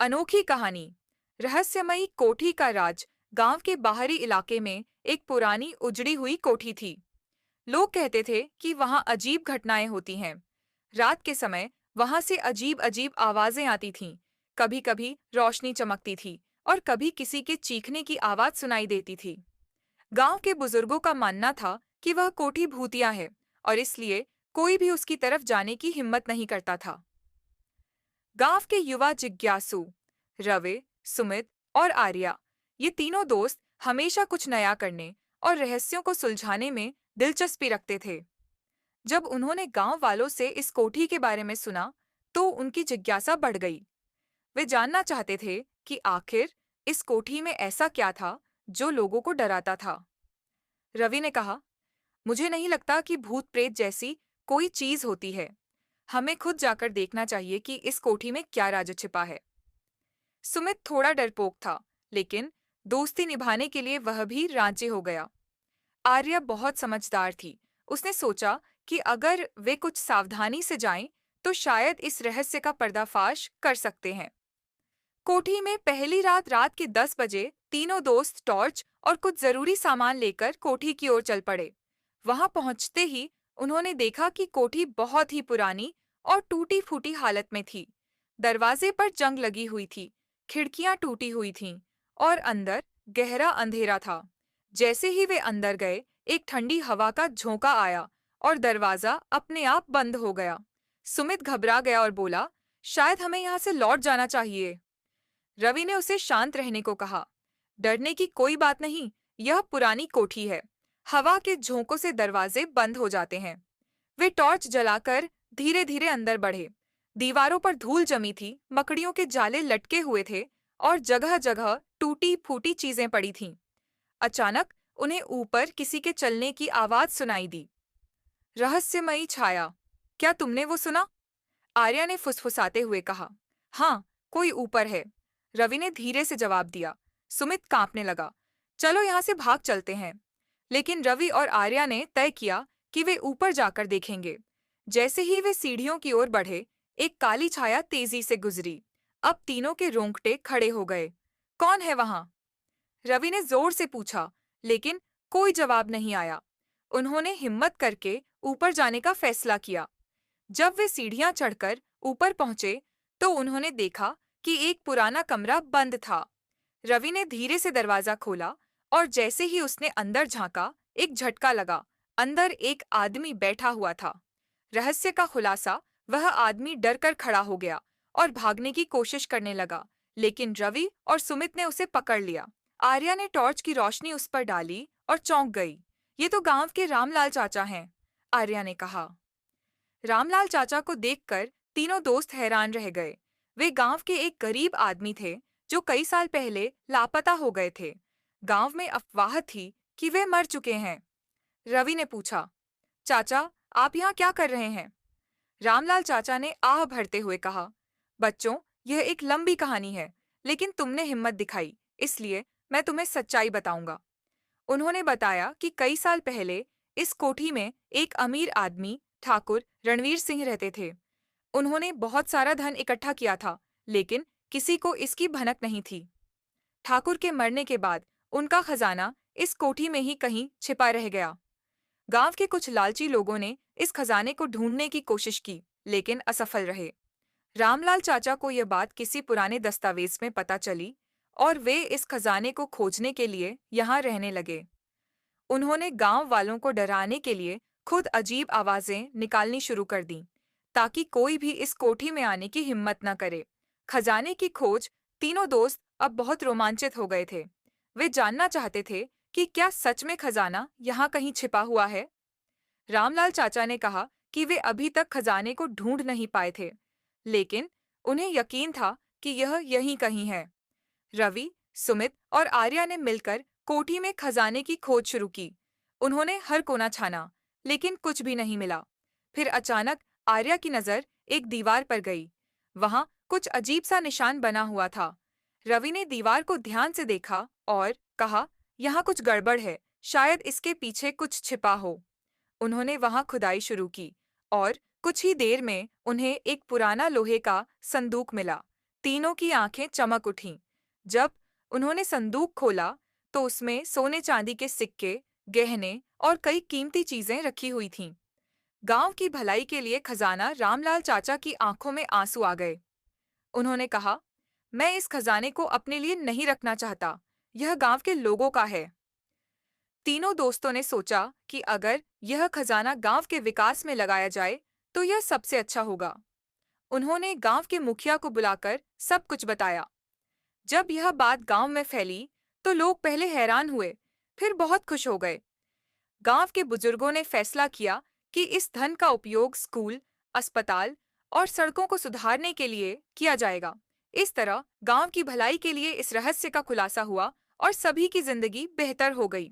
अनोखी कहानी। रहस्यमयी कोठी का राज। गांव के बाहरी इलाके में एक पुरानी उजड़ी हुई कोठी थी। लोग कहते थे कि वहां अजीब घटनाएं होती हैं। रात के समय वहां से अजीब अजीब आवाजें आती थीं। कभी कभी रोशनी चमकती थी और कभी किसी के चीखने की आवाज सुनाई देती थी। गांव के बुजुर्गों का मानना था कि वह कोठी भूतिया है और इसलिए कोई भी उसकी तरफ जाने की हिम्मत नहीं करता था। गांव के युवा जिज्ञासु रवि, सुमित और आर्या, ये तीनों दोस्त हमेशा कुछ नया करने और रहस्यों को सुलझाने में दिलचस्पी रखते थे। जब उन्होंने गांव वालों से इस कोठी के बारे में सुना, तो उनकी जिज्ञासा बढ़ गई। वे जानना चाहते थे कि आखिर इस कोठी में ऐसा क्या था जो लोगों को डराता था। रवि ने कहा, मुझे नहीं लगता कि भूत प्रेत जैसी कोई चीज होती है। हमें खुद जाकर देखना चाहिए कि इस कोठी में क्या राज छिपा है। सुमित थोड़ा डरपोक था, लेकिन दोस्ती निभाने के लिए वह भी राजी हो गया। आर्या बहुत समझदार थी। उसने सोचा कि अगर वे कुछ सावधानी से जाएं, तो शायद इस रहस्य का पर्दाफाश कर सकते हैं। कोठी में पहली रात रात के 10 बजे तीनों दोस्त टॉर्च और कुछ जरूरी सामान लेकर कोठी की ओर चल पड़े। वहां पहुंचते ही उन्होंने देखा कि कोठी बहुत ही पुरानी और टूटी फूटी हालत में थी। दरवाजे पर जंग लगी हुई थी, खिड़कियां टूटी हुई थीं और अंदर गहरा अंधेरा था। जैसे ही वे अंदर गए, एक ठंडी हवा का झोंका आया और दरवाजा अपने आप बंद हो गया। सुमित घबरा गया और बोला, शायद हमें यहाँ से लौट जाना चाहिए। रवि ने उसे शांत रहने को कहा। डरने की कोई बात नहीं, यह पुरानी कोठी है। हवा के झोंकों से दरवाजे बंद हो जाते हैं। वे टॉर्च जलाकर धीरे धीरे अंदर बढ़े। दीवारों पर धूल जमी थी, मकड़ियों के जाले लटके हुए थे और जगह जगह टूटी फूटी चीजें पड़ी थीं। अचानक उन्हें ऊपर किसी के चलने की आवाज सुनाई दी। रहस्यमयी छाया, क्या तुमने वो सुना? आर्या ने फुसफुसाते हुए कहा। हाँ, कोई ऊपर है, रवि ने धीरे से जवाब दिया। सुमित कांपने लगा। चलो यहाँ से भाग चलते हैं। लेकिन रवि और आर्या ने तय किया कि वे ऊपर जाकर देखेंगे। जैसे ही वे सीढ़ियों की ओर बढ़े, एक काली छाया तेजी से गुजरी। अब तीनों के रोंगटे खड़े हो गए। कौन है वहां? रवि ने जोर से पूछा, लेकिन कोई जवाब नहीं आया। उन्होंने हिम्मत करके ऊपर जाने का फैसला किया। जब वे सीढ़ियां चढ़कर ऊपर पहुंचे, तो उन्होंने देखा कि एक पुराना कमरा बंद था। रवि ने धीरे से दरवाजा खोला और जैसे ही उसने अंदर झांका, एक झटका लगा। अंदर एक आदमी बैठा हुआ था। रहस्य का खुलासा, वह आदमी डरकर खड़ा हो गया और भागने की कोशिश करने लगा, लेकिन रवि और सुमित ने उसे पकड़ लिया। आर्या ने टॉर्च की रोशनी उस पर डाली और चौंक गई। ये तो गांव के रामलाल चाचा हैं, आर्या ने कहा। रामलाल चाचा को देखकर तीनों दोस्त हैरान रह गए। वे गांव के एक गरीब आदमी थे जो कई साल पहले लापता हो गए थे। गांव में अफवाह थी कि वे मर चुके हैं। रवि ने पूछा, चाचा, आप यहाँ क्या कर रहे हैं? रामलाल चाचा ने आह भरते हुए कहा, बच्चों, यह एक लंबी कहानी है, लेकिन तुमने हिम्मत दिखाई, इसलिए मैं तुम्हें सच्चाई बताऊंगा। उन्होंने बताया कि कई साल पहले इस कोठी में एक अमीर आदमी ठाकुर रणवीर सिंह रहते थे। उन्होंने बहुत सारा धन इकट्ठा किया था, लेकिन किसी को इसकी भनक नहीं थी। ठाकुर के मरने के बाद उनका खजाना इस कोठी में ही कहीं छिपा रह गया। गांव के कुछ लालची लोगों ने इस खजाने को ढूंढने की कोशिश की, लेकिन असफल रहे। रामलाल चाचा को यह बात किसी पुराने दस्तावेज में पता चली और वे इस खजाने को खोजने के लिए यहाँ रहने लगे। उन्होंने गांव वालों को डराने के लिए खुद अजीब आवाजें निकालनी शुरू कर दीं, ताकि कोई भी इस कोठी में आने की हिम्मत न करे। खजाने की खोज, तीनों दोस्त अब बहुत रोमांचित हो गए थे। वे जानना चाहते थे कि क्या सच में खजाना यहाँ कहीं छिपा हुआ है। रामलाल चाचा ने कहा कि वे अभी तक खजाने को ढूंढ नहीं पाए थे, लेकिन उन्हें यकीन था कि यह यहीं कहीं है। रवि, सुमित और आर्या ने मिलकर कोठी में खजाने की खोज शुरू की। उन्होंने हर कोना छाना, लेकिन कुछ भी नहीं मिला। फिर अचानक आर्या की नजर एक दीवार पर गई। वहां कुछ अजीब सा निशान बना हुआ था। रवि ने दीवार को ध्यान से देखा और कहा, यहाँ कुछ गड़बड़ है, शायद इसके पीछे कुछ छिपा हो। उन्होंने वहां खुदाई शुरू की और कुछ ही देर में उन्हें एक पुराना लोहे का संदूक मिला, तीनों की आंखें चमक उठीं। जब उन्होंने संदूक खोला तो उसमें सोने चांदी के सिक्के, गहने और कई कीमती चीजें रखी हुई थीं। गांव की भलाई के लिए खजाना रामलाल चाचा की आंखों में आंसू आ गए। उन्होंने कहा, मैं इस खजाने को अपने लिए नहीं रखना चाहता, यह गांव के लोगों का है। तीनों दोस्तों ने सोचा कि अगर यह खजाना गांव के विकास में लगाया जाए तो यह सबसे अच्छा होगा। उन्होंने गांव के मुखिया को बुलाकर सब कुछ बताया। जब यह बात गांव में फैली तो लोग पहले हैरान हुए, फिर बहुत खुश हो गए। गांव के बुजुर्गों ने फैसला किया कि इस धन का उपयोग स्कूल, अस्पताल और सड़कों को सुधारने के लिए किया जाएगा। इस तरह गांव की भलाई के लिए इस रहस्य का खुलासा हुआ और सभी की जिंदगी बेहतर हो गई।